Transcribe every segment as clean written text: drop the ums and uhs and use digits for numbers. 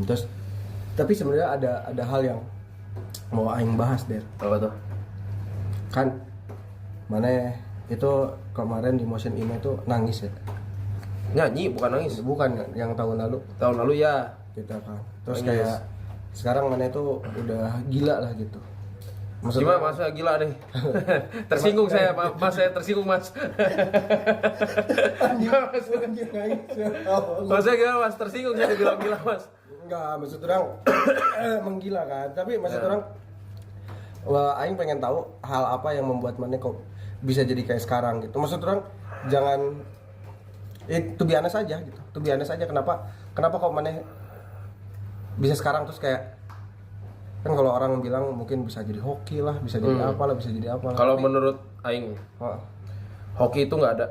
Terus tapi sebenarnya ada hal yang mau aing bahas deh. Apa tuh? Kan mana itu kemarin di Motion Ime itu nangis ya. Nyanyi bukan nangis. Bukan yang tahun lalu Tahun lalu ya. kita kan. Terus Nangis. kayak sekarang mana itu udah gila lah gitu. Gimana mas? Gila deh. Tersinggung saya, mas. Saya tersinggung mas. Maksudnya gimana mas? Tersinggung saya dibilang gila mas. Enggak, maksud orang menggila kan. Tapi maksud orang wah, aing pengen tahu hal apa yang membuat mana kok bisa jadi kayak sekarang gitu. Maksud orang jangan itu biasa saja gitu. Itu biasa saja kenapa kok mana bisa sekarang terus kayak kan kalau orang bilang mungkin bisa jadi hoki lah, bisa jadi apa lah, bisa jadi apa. Kalau menurut aing, hoki itu nggak ada.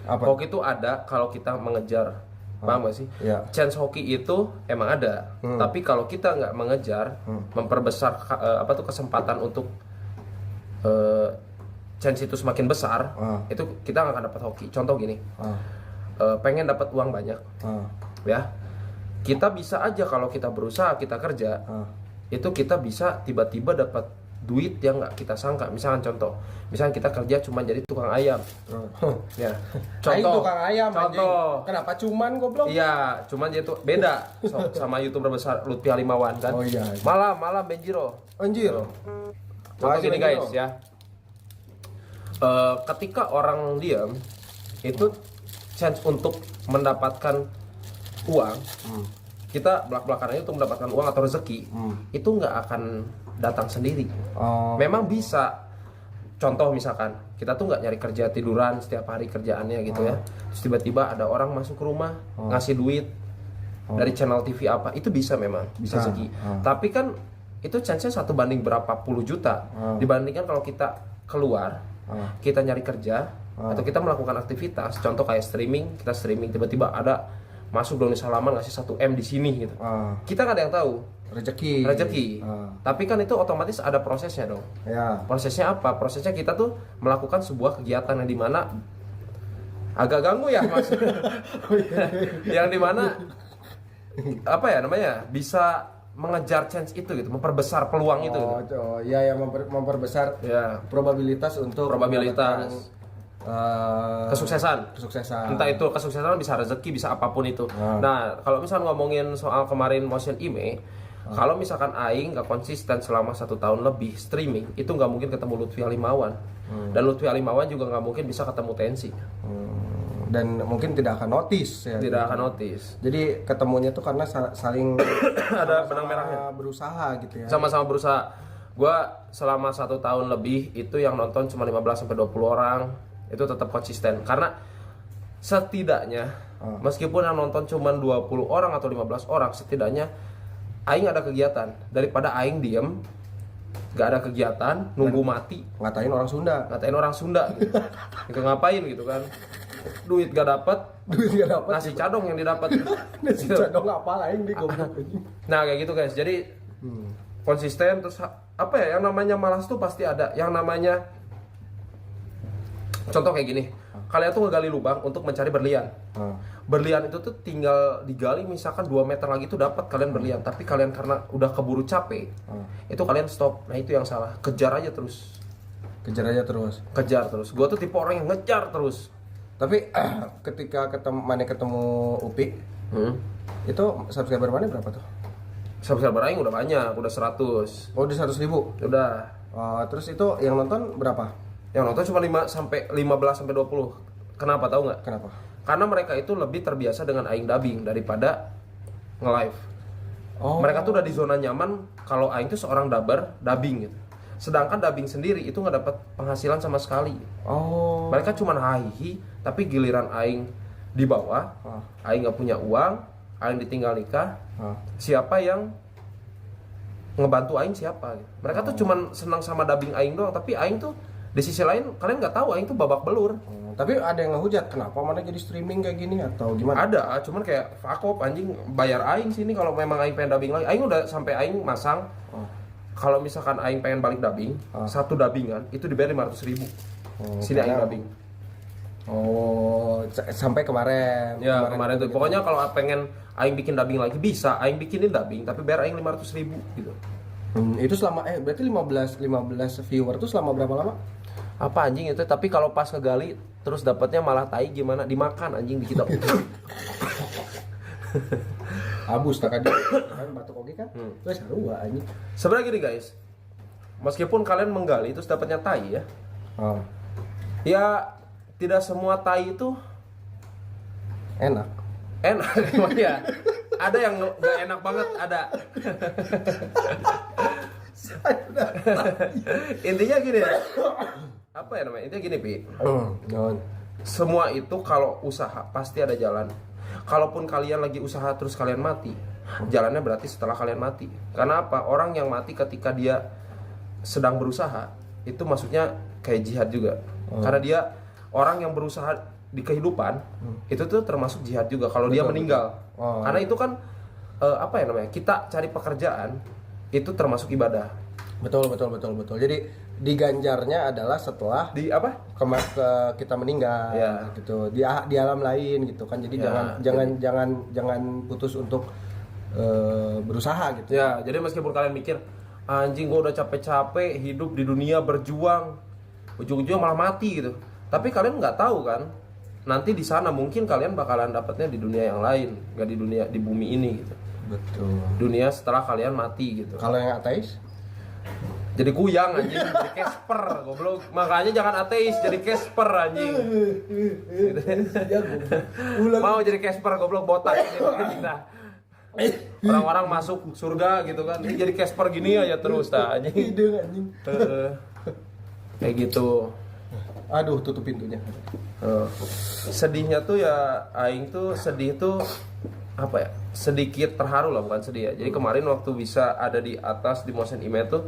Apa? Hoki itu ada kalau kita mengejar. Paham gak sih? Ya. Chance hoki itu emang ada, tapi kalau kita nggak mengejar, memperbesar kesempatan untuk chance itu semakin besar, itu kita nggak akan dapat hoki. Contoh gini, pengen dapat uang banyak, ya kita bisa aja kalau kita berusaha, kita kerja, itu kita bisa tiba-tiba dapat duit yang nggak kita sangka. Misalkan contoh, misalkan kita kerja cuma jadi tukang ayam, ya. Aing tukang ayam. Contoh. Anjing. Kenapa cuman goblok? Iya, cuman dia tuh beda sama YouTuber besar Lutfi Halimawan kan. Oh iya. Malam Benjiro. Anjir. Contoh gini Benjiro. guys ya. Ketika orang diam itu chance untuk mendapatkan uang, kita belak-belakan aja untuk mendapatkan uang atau rezeki, itu nggak akan datang sendiri. Memang bisa. Contoh misalkan kita tuh nggak nyari kerja tiduran setiap hari kerjaannya gitu ya, terus tiba-tiba ada orang masuk ke rumah ngasih duit dari channel TV apa, itu bisa memang bisa rezeki. Tapi kan itu chance-nya 1 banding berapa puluh juta dibandingkan kalau kita keluar, kita nyari kerja atau kita melakukan aktivitas, contoh kayak streaming, kita streaming tiba-tiba ada masuk Doni Salaman ngasih 1 M di sini gitu. Kita nggak ada yang tahu. Rezeki. Tapi kan itu otomatis ada prosesnya dong. Ya. Prosesnya apa? Prosesnya kita tuh melakukan sebuah kegiatan yang dimana agak ganggu ya mas. Yang dimana apa ya namanya? Bisa mengejar chance itu gitu, memperbesar peluang itu. Gitu. Iya, yang memperbesar Ya. probabilitas untuk Probabilitas. mendapatkan, Kesuksesan. Entah itu kesuksesan bisa rezeki, bisa apapun itu. Nah, kalau misal ngomongin soal kemarin Motion Ime, kalau misalkan aing nggak konsisten selama 1 tahun lebih streaming, itu nggak mungkin ketemu Lutfi Halimawan. Dan Lutfi Halimawan juga nggak mungkin bisa ketemu Tensi. Dan mungkin tidak akan notice ya. Tidak akan notice. Jadi ketemunya tuh karena saling Ada benang merahnya. berusaha gitu ya. Sama-sama berusaha. Gua selama 1 tahun lebih itu yang nonton cuma 15-20 orang, itu tetap konsisten. Karena setidaknya meskipun yang nonton cuma 20 orang atau 15 orang, setidaknya aing ada kegiatan daripada aing diem gak ada kegiatan nunggu mati Ngatain orang Sunda. gitu. Itu ngapain gitu kan, duit gak dapat, nasi cadong yang didapat. Nasi cadong apa lain di goblok. Nah kayak gitu guys, jadi konsisten. Terus apa ya, yang namanya malas tuh pasti ada. Yang namanya contoh kayak gini, kalian tuh ngegali lubang untuk mencari berlian. Berlian itu tuh tinggal digali misalkan 2 meter lagi tuh dapat kalian berlian, tapi kalian karena udah keburu capek, itu kalian stop. Nah itu yang salah, kejar terus. Kejar terus. Gua tuh tipe orang yang ngejar terus. Tapi ketika ketemu Upi, itu subscriber mana berapa tuh? Subscriber aing udah banyak, udah 100. Oh, udah 100.000. Udah. Terus itu yang nonton berapa? Yang nonton cuma 15 sampai 20. Kenapa tahu nggak? Kenapa? Karena mereka itu lebih terbiasa dengan aing dubbing daripada nge-live. Mereka tuh udah di zona nyaman kalau aing tuh seorang dubbing gitu. Sedangkan dubbing sendiri itu nggak dapat penghasilan sama sekali. Mereka cuma hahihi, tapi giliran aing di bawah, aing nggak punya uang, aing ditinggal nikah, siapa yang ngebantu aing siapa? Gitu. Mereka tuh cuma senang sama dubbing aing doang, tapi aing tuh di sisi lain kalian nggak tahu aing tuh babak belur. Tapi ada yang ngehujat, kenapa mana jadi streaming kayak gini atau gimana? Ada, cuman kayak fuck off anjing, bayar aing sini kalau memang aing pengen dubbing lagi. Aing udah sampai aing masang kalau misalkan aing pengen balik dubbing, 1 dubbingan itu dibayar 500.000. Sini aing dubbing. Sampai kemarin. Ya kemarin tuh. gitu. Pokoknya kalau pengen aing bikin dubbing lagi bisa, aing bikinin dubbing tapi bayar aing 500.000 gitu. Itu selama berarti 15 viewer tuh selama berapa lama? Apa anjing itu? Tapi kalau pas ngegali terus dapatnya malah tai gimana? Dimakan anjing di kita. Abus tak kan batuk oke kan? Terus sarua anjing. Sebenarnya gini guys, meskipun kalian menggali terus dapatnya tai ya, ya tidak semua tai itu Enak. enak emang ya. Ada yang nggak enak banget, ada. Intinya gini ya. Apa ya namanya? Intinya gini, Pi. Semua itu kalau usaha pasti ada jalan. Kalaupun kalian lagi usaha terus kalian mati, jalannya berarti setelah kalian mati. Karena apa? Orang yang mati ketika dia sedang berusaha itu maksudnya kayak jihad juga. Karena dia orang yang berusaha di kehidupan itu tuh termasuk jihad juga kalau dia meninggal. Karena itu kan apa ya namanya? Kita cari pekerjaan itu termasuk ibadah. Betul. Jadi diganjarnya adalah setelah Di apa? Kita meninggal gitu. Di alam lain gitu kan. Jadi Ya, jangan putus untuk berusaha gitu. Ya, jadi meskipun kalian mikir anjing gua udah capek-capek hidup di dunia berjuang, ujung-ujungnya malah mati gitu. Tapi kalian nggak tahu kan, nanti di sana mungkin kalian bakalan dapatnya di dunia yang lain, nggak di dunia di bumi ini gitu. Betul. Dunia setelah kalian mati gitu. Kalau yang ateis? Jadi kuyang anjing, jadi Casper, goblok. Makanya jangan ateis, jadi Casper anjing. Mau jadi Casper goblok botak gitu anjing dah. Orang-orang masuk surga gitu kan. Ini jadi Casper gini aja terus dah anjing. Kayak gitu. Aduh, tutup pintunya. Sedihnya tuh ya aing tuh sedih tuh apa ya? Sedikit terharu lah, bukan sedih ya. Jadi kemarin waktu bisa ada di atas di Motion Image tuh,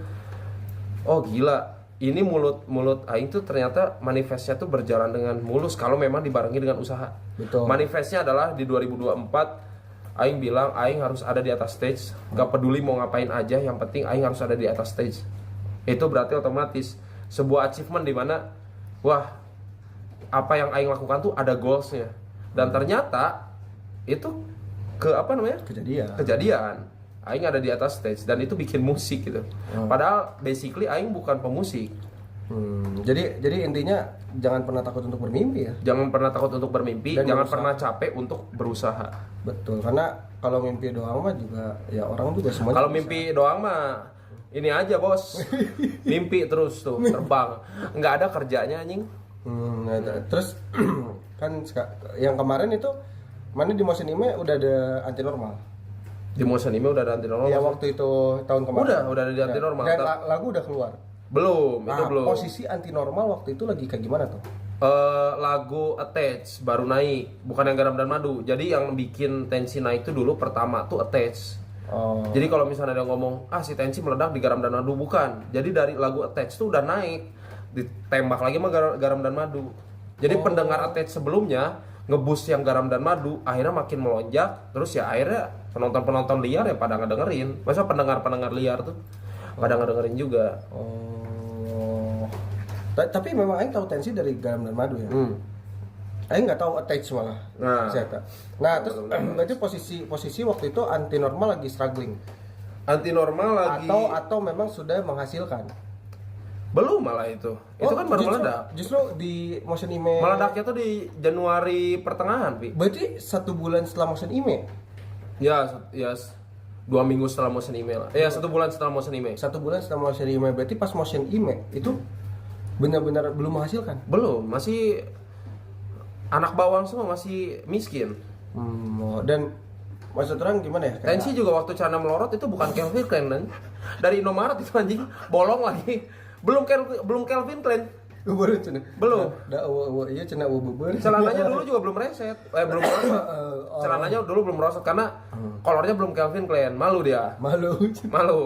oh gila, ini mulut aing tuh ternyata manifestnya tuh berjalan dengan mulus kalau memang dibarengi dengan usaha. Betul. Manifestnya adalah di 2024 aing bilang aing harus ada di atas stage, gak peduli mau ngapain aja, yang penting aing harus ada di atas stage. Itu berarti otomatis sebuah achievement di mana wah, apa yang aing lakukan tuh ada goalsnya. Dan ternyata itu kejadian. Aing ada di atas stage dan itu bikin musik gitu. Padahal basically aing bukan pemusik. Jadi intinya jangan pernah takut untuk bermimpi ya. Jangan pernah takut untuk bermimpi, Dan jangan berusaha. pernah capek untuk berusaha. Betul, karena kalau mimpi doang mah juga ya orang juga semuanya. Kalau mimpi doang mah ini aja bos, mimpi terus tuh terbang, nggak ada kerjanya anjing. Terus kan yang kemarin itu mana di Motion Image udah ada anti normal. Di Motion Image udah ada anti normal. Ya waktu itu tahun kemarin. Udah ada di anti normal. Dan lagu udah keluar. Belum, itu Nah, belum. posisi anti normal waktu itu lagi kayak gimana tuh? Lagu Attach baru naik, bukan yang Garam dan Madu. Jadi yang bikin tensi naik itu dulu pertama tuh Attach. Jadi kalau misalnya ada yang ngomong si tensi meledak di Garam dan Madu, bukan. Jadi dari lagu Attach tuh udah naik, ditembak lagi sama Garam dan Madu. Jadi pendengar Attach sebelumnya ngebus yang Garam dan Madu akhirnya makin melonjak, terus ya akhirnya penonton liar ya pada ngedengerin. Masa pendengar liar tuh pada ngedengerin juga. Tapi memang Aing tahu tensi dari Garam dan Madu ya. Aing nggak tahu Attach malah. Nah, terus berarti posisi waktu itu anti normal lagi struggling. Anti normal lagi Atau memang sudah menghasilkan. belum malah itu kan baru meledak. Justru di Motion Image Meledaknya tuh di Januari pertengahan, Pi. berarti 1 bulan setelah Motion Image. Ya 2 minggu setelah Motion Image lah. 1 bulan setelah Motion Image. 1 bulan setelah Motion Image, berarti pas Motion Image itu benar-benar belum menghasilkan. Belum, masih anak bawang semua, masih miskin. Dan maksud orang gimana ya? Tensi juga waktu Cana melorot itu bukan Calvin Klein dan dari Indomaret itu anjing bolong lagi. Belum Calvin Klein. Baru cenah. Belum. Iya cenah beubeur. Celananya dulu juga belum reset. Belum merosot. Celananya dulu belum merosot karena kolornya belum Calvin Klein. Malu dia. Malu,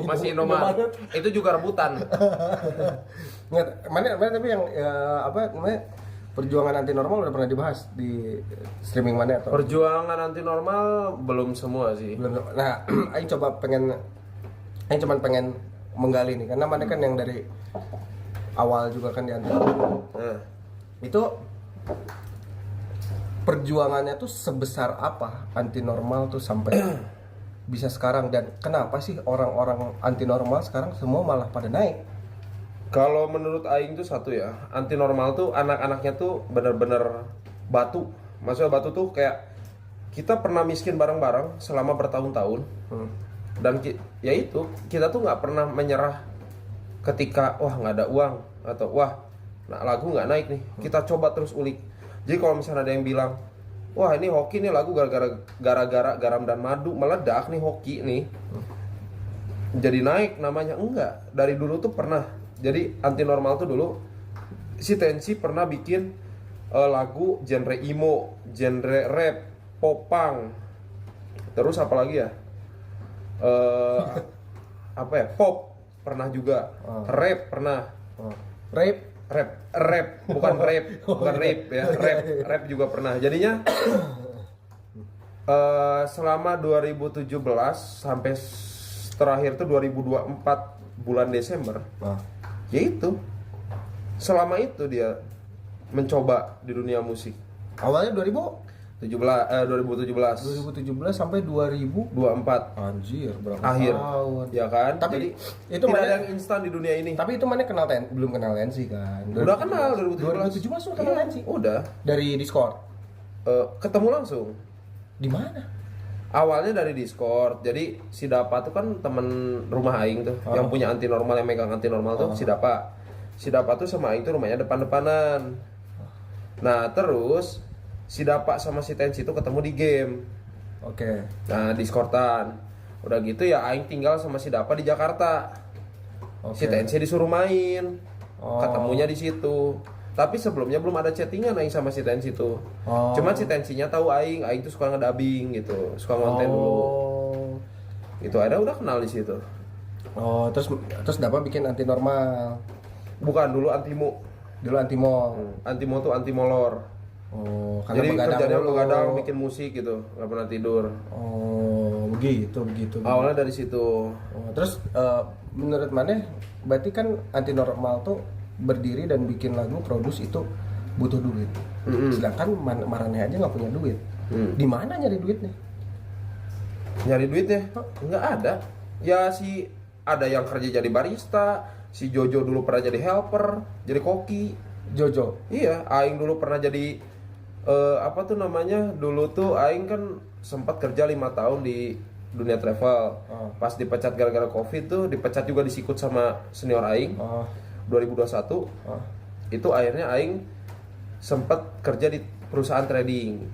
Masih Indomaret. Itu juga rebutan. Mana tapi yang apa namanya? Perjuangan anti normal udah pernah dibahas di streaming mana atau? Perjuangan anti normal belum semua sih. Belum. Nah, Aing cuman pengen menggali nih karena mana kan yang dari awal juga kan di anti normal. Itu perjuangannya tuh sebesar apa anti normal tuh sampai bisa sekarang, dan kenapa sih orang-orang anti normal sekarang semua malah pada naik? Kalau menurut Aing tuh satu ya, anti normal tuh anak-anaknya tuh bener-bener batu. Maksudnya batu tuh kayak kita pernah miskin bareng-bareng selama bertahun-tahun. Dan ya itu, kita tuh nggak pernah menyerah ketika wah nggak ada uang atau wah lagu nggak naik nih. Kita coba terus ulik. Jadi kalau misalnya ada yang bilang wah ini hoki nih lagu gara-gara garam dan madu meledak nih hoki nih. Jadi naik namanya, enggak. Dari dulu tuh pernah. Jadi anti normal tuh dulu si Tensi pernah bikin lagu genre emo, genre rap, popang. Terus apa lagi ya? Apa ya? Pop pernah juga. Rap pernah. Rap, bukan rap, bukan rap ya. Rap juga pernah. Jadinya selama 2017 sampai terakhir tuh 2024 bulan Desember. Ya itu. Selama itu dia mencoba di dunia musik. Awalnya 2017 sampai 2024 anjir, berapa akhir tahun ya kan. tapi jadi itu tidak mana ada yang instan di dunia ini. tapi itu mana belum kenal Tensi kan? Udah kenal 2017 udah kenal iya, Tensi udah dari Discord. ketemu langsung. Di mana? Awalnya dari Discord. Jadi si Dapa tuh kan temen rumah Aing tuh, yang punya anti normal, yang megang anti normal tuh si Dapa. Si Dapa tuh sama Aing tuh rumahnya depan-depanan. Nah terus si Dapa sama si Tensi tuh ketemu di game. Oke. Nah Discordan. Udah gitu ya Aing tinggal sama si Dapa di Jakarta. Si Tensi disuruh main. Ketemunya di situ. Tapi sebelumnya belum ada chattingan Aing sama si Tensi tuh. Cuman si Tensinya tahu Aing tuh suka ngedubbing gitu, suka ngonten dulu. Gitu ada udah kenal di situ. Terus Dapa bikin anti normal. Bukan, dulu Antimo. Dulu Antimo. Antimo tuh anti molor. Karena jadi kerjanya mulu. begadang bikin musik gitu, nggak pernah tidur. Begitu. Awalnya dari situ. Terus menurut Maneh, berarti kan anti normal tuh berdiri dan bikin lagu, produce itu butuh duit. Sedangkan Maraneh aja nggak punya duit. Di mana nyari duitnya? Nyari duitnya? Nggak ada. Ya ada yang kerja jadi barista, si Jojo dulu pernah jadi helper, jadi koki. Jojo? Iya, Aing dulu pernah jadi apa tuh namanya? Dulu tuh Aing kan sempat kerja 5 tahun di dunia travel. Pas dipecat gara-gara Covid tuh, dipecat juga disikut sama senior Aing. 2021. Itu akhirnya Aing sempat kerja di perusahaan trading.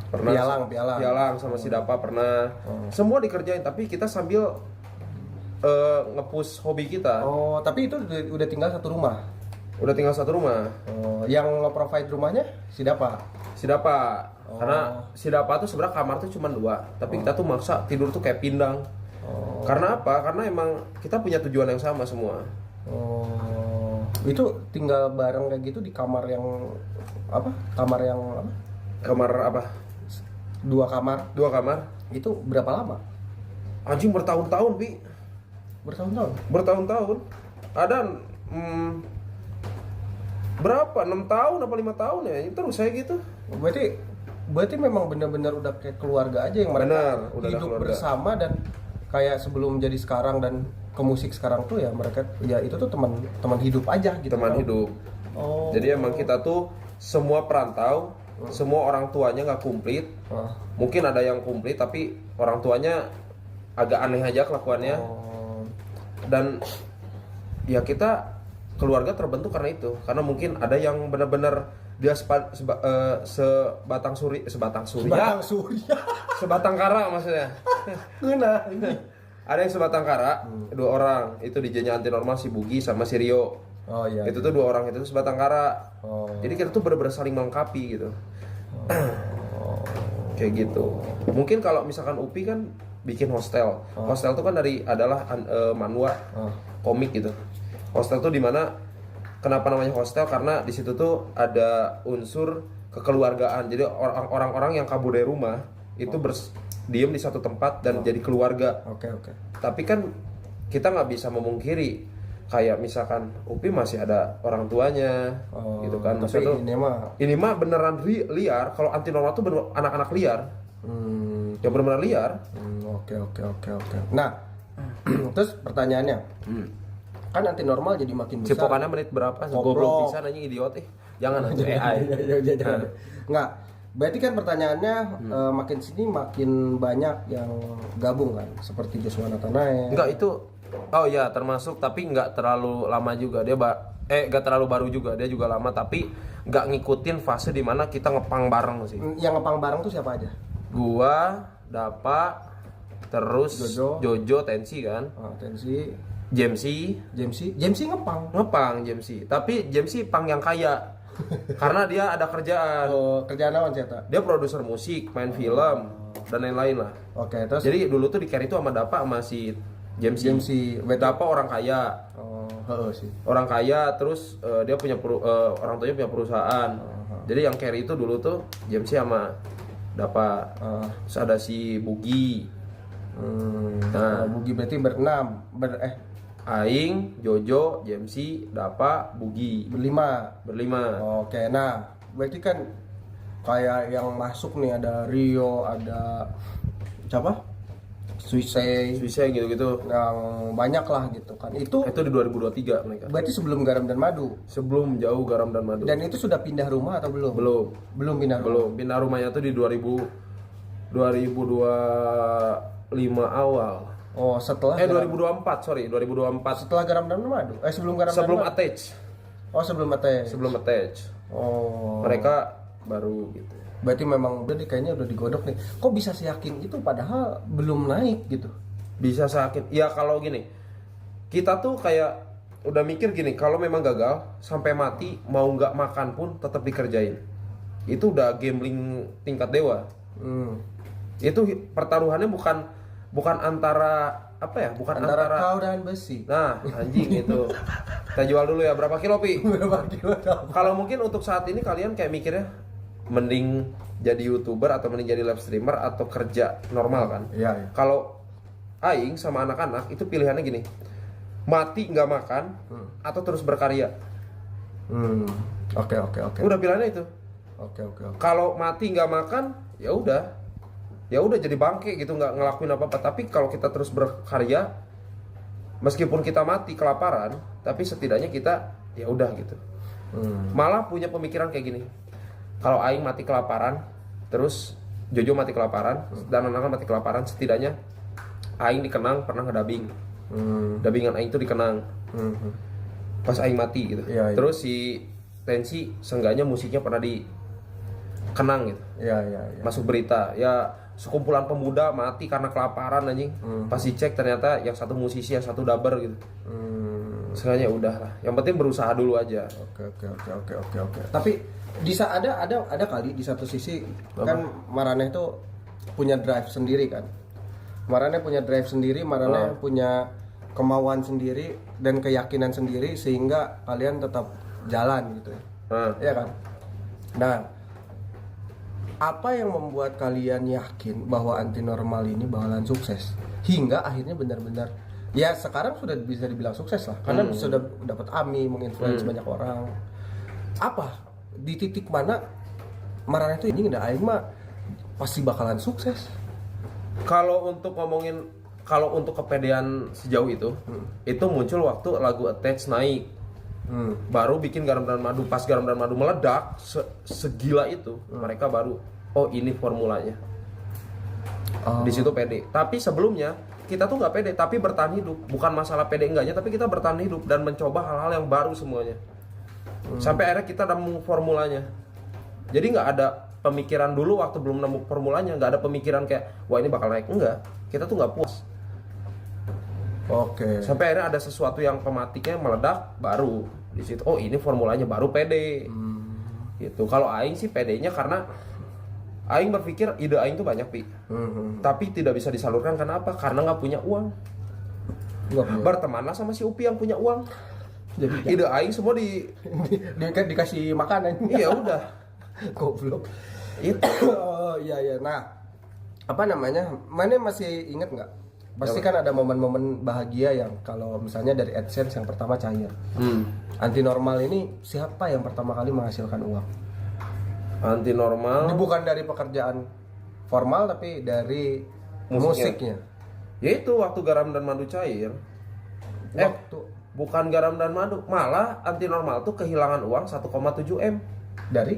Pernah pialang sama si Dapa pernah. Semua dikerjain, tapi kita sambil nge-push hobi kita. Tapi itu udah tinggal satu rumah. Udah tinggal satu rumah. Yang nge-provide rumahnya si Dapa. Karena si Dapa tuh sebenarnya kamar tuh cuma 2, tapi kita tuh maksa tidur tuh kayak pindang. Karena apa? Karena emang kita punya tujuan yang sama semua. Itu tinggal bareng kayak gitu di kamar yang apa? Kamar yang apa? Kamar apa? 2 kamar. 2 kamar. Itu berapa lama? Anjing bertahun-tahun, Bi. Bertahun-tahun. Ada berapa? 6 tahun apa 5 tahun ya? Terus saya gitu. Berarti memang benar-benar udah kayak keluarga aja yang mereka hidup bersama, dan kayak sebelum jadi sekarang dan ke musik sekarang tuh ya mereka ya itu tuh teman hidup aja gitu. Teman hidup. Jadi emang kita tuh semua perantau, semua orang tuanya nggak komplit. Mungkin ada yang komplit tapi orang tuanya agak aneh aja kelakuannya. Dan ya kita keluarga terbentuk karena itu. Karena mungkin ada yang benar-benar dia sebatang kara maksudnya. Ada yang sebatang kara, 2 orang. Itu DJ-nya anti normal, si Bugi sama si Rio. Itu tuh 2 orang itu sebatang kara. Jadi kita tuh benar-benar saling melengkapi gitu. Kayak gitu. Mungkin kalau misalkan Upi kan bikin hostel. Hostel tuh kan adalah manhwa, komik gitu. Hostel tuh dimana, kenapa namanya hostel? Karena di situ tuh ada unsur kekeluargaan. Jadi orang-orang yang kabur dari rumah itu diem di satu tempat dan jadi keluarga. Oke. Tapi kan kita nggak bisa memungkiri kayak misalkan Upi masih ada orang tuanya gitu kan. Tapi Maksudnya tuh, ini mah beneran liar. Kalau anti normal tuh bener anak-anak liar. Yang benar-benar liar. Oke. Nah, terus pertanyaannya, kan anti normal jadi makin besar. Cipokannya menit berapa? Goblok bisa nanya idiot Jangan aja AI. Jangan. Nggak. Berarti kan pertanyaannya makin sini makin banyak yang gabung kan, seperti Joshua Nathanael. Enggak itu. Oh ya termasuk, tapi nggak terlalu lama juga dia nggak terlalu baru juga, dia juga lama tapi nggak ngikutin fase dimana kita ngepang bareng sih. Yang ngepang bareng tuh siapa aja? Gua, Dapa, terus Jojo, Tensi kan. Tensi, Jamesy ngepang. Tapi Jamesy pang yang kaya. Karena dia ada kerjaan. Kerjaan apa Ceta? Dia produser musik, main film dan lain-lain lah. Oke, terus jadi dulu tuh di carry itu sama Dapa sama si Jamesy. Dapa orang kaya. Sih. Orang kaya terus dia punya orang tuanya punya perusahaan. Jadi yang carry itu dulu tuh Jamesy sama Dapa. Terus ada si Bugi. Bugi berarti berenam. Aing, Jojo, Jamesy, Dapa, Bugi. Berlima. Oke, nah berarti kan kayak yang masuk nih ada Rio, ada siapa? Suisei gitu-gitu. Yang banyak lah gitu kan. Itu di 2023 mereka. Berarti sebelum Garam dan Madu. Sebelum jauh Garam dan Madu. Dan itu sudah pindah rumah atau belum? Belum pindah rumah. Belum. Pindah rumahnya tuh di 2025 awal. Setelah 2024. Setelah Garam dan Madu. Sebelum Garam dan Madu. Attach. Sebelum attach. Mereka baru gitu. Berarti memang kayaknya udah digodok nih. Kok bisa seyakin itu padahal belum naik gitu? Bisa seyakin. Ya kalau gini, kita tuh kayak udah mikir gini, kalau memang gagal sampai mati mau nggak makan pun tetap dikerjain. Itu udah gambling tingkat dewa. Itu pertaruhannya bukan antara apa ya? Bukan antara kau dan besi. Nah, anjing itu. Kita jual dulu ya, berapa kilo, Pi? Berapa kilo? Kalau mungkin untuk saat ini kalian kayak mikirnya mending jadi YouTuber atau mending jadi live streamer atau kerja normal kan? Iya. Kalau aing sama anak-anak itu pilihannya gini. Mati nggak makan atau terus berkarya. Oke. Udah pilihannya itu. Oke. Kalau mati nggak makan, ya udah jadi bangke gitu, nggak ngelakuin apa-apa. Tapi kalau kita terus berkarya, meskipun kita mati kelaparan, tapi setidaknya kita ya udah gitu. Malah punya pemikiran kayak gini. Kalau aing mati kelaparan, terus Jojo mati kelaparan, dan anak-anak mati kelaparan, setidaknya aing dikenang pernah ngedabing. Dabingan aing itu dikenang. Pas aing mati gitu. Iya. Terus si Tensi seenggaknya musiknya pernah dikenang gitu. Iya. Masuk berita, ya sekumpulan pemuda mati karena kelaparan anjing. Pas dicek ternyata yang satu musisi, yang satu dubber gitu. Seenggaknya udah lah. Yang penting berusaha dulu aja. Oke. Tapi ada kali di satu sisi kan Maraneh itu punya drive sendiri kan. Maraneh punya kemauan sendiri dan keyakinan sendiri sehingga kalian tetap jalan gitu ya. Iya kan? Nah, apa yang membuat kalian yakin bahwa anti normal ini bakalan sukses hingga akhirnya benar-benar ya sekarang sudah bisa dibilang sukses lah karena sudah dapat AMI, menginfluence banyak orang. Apa di titik mana Maraneh itu ini aing mah pasti bakalan sukses? Kalau untuk kepedean sejauh itu muncul waktu lagu Attach naik. Baru bikin Garam dan Madu. Pas Garam dan Madu meledak segila itu, mereka baru ini formulanya. Di situ pede. Tapi sebelumnya kita tuh nggak pede, tapi bertahan hidup. Bukan masalah pede enggaknya, tapi kita bertahan hidup dan mencoba hal-hal yang baru semuanya. Sampai akhirnya kita nemu formulanya. Jadi nggak ada pemikiran dulu waktu belum nemu formulanya, nggak ada pemikiran kayak wah ini bakal naik, enggak. Kita tuh nggak puas. Oke. Sampai akhirnya ada sesuatu yang pematiknya meledak, baru di situ ini formulanya, baru pede. Gitu. Kalau aing sih pedenya karena aing berpikir ide aing tuh banyak, Pi. Tapi tidak bisa disalurkan karena apa? Karena nggak punya uang. Bertemanlah sama si Upi yang punya uang. Jadi ide aing semua dikasih makanan. Iya udah. Goblok. Itu. Iya. Nah, apa namanya? Mana masih inget nggak pasti kan ada momen-momen bahagia yang kalau misalnya dari AdSense yang pertama cair. Anti normal ini siapa yang pertama kali menghasilkan uang? Anti normal. Ini bukan dari pekerjaan formal tapi dari musiknya. Yaitu waktu garam dan madu cair. Waktu Bukan garam dan madu, malah anti normal tuh kehilangan uang 1,7 M dari